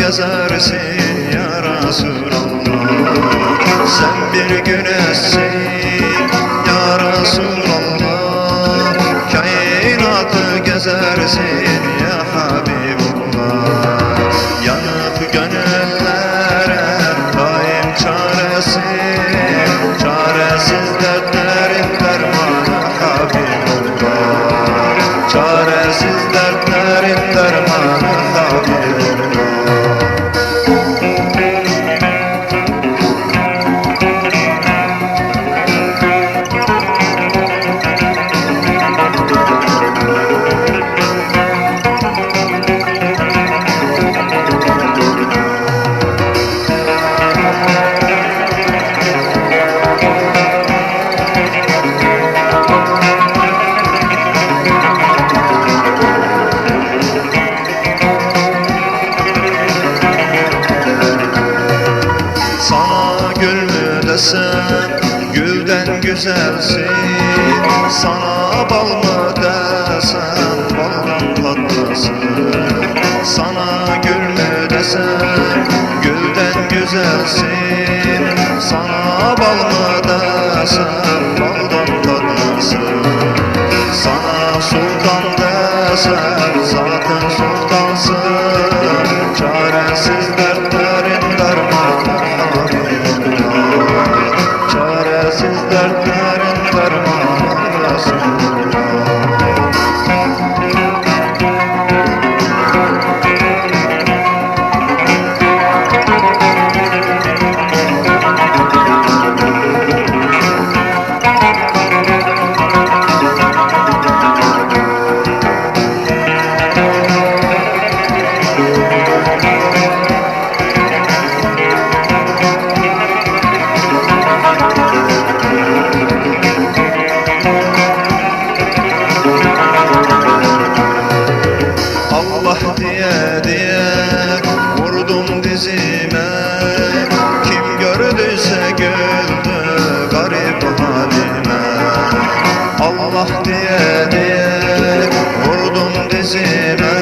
gezersin ya Resulallah. Sen bir güneşsin ya Resulallah, kainatı gezersin ya Habibullah. Yanıp gönüllere daim çaresin, çaresiz dertlerin dermanı Habibullah, çaresiz dertlerin dermanı Habibullah. Gül mü desem gülden güzelsin, sana bal mı desem baldan tatlısın. Sana gül mü desem gülden güzelsin, sana bal mı desem baldan tatlısın. Sana sultan desem zaten sultansın, çaresiz dertlerin dermanı Habibullah, çaresiz dertlerin dermanı Resulullah. Allah diye diye vurdum dizime, kim gördüyse güldü garip halime. Allah diye diye vurdum dizime,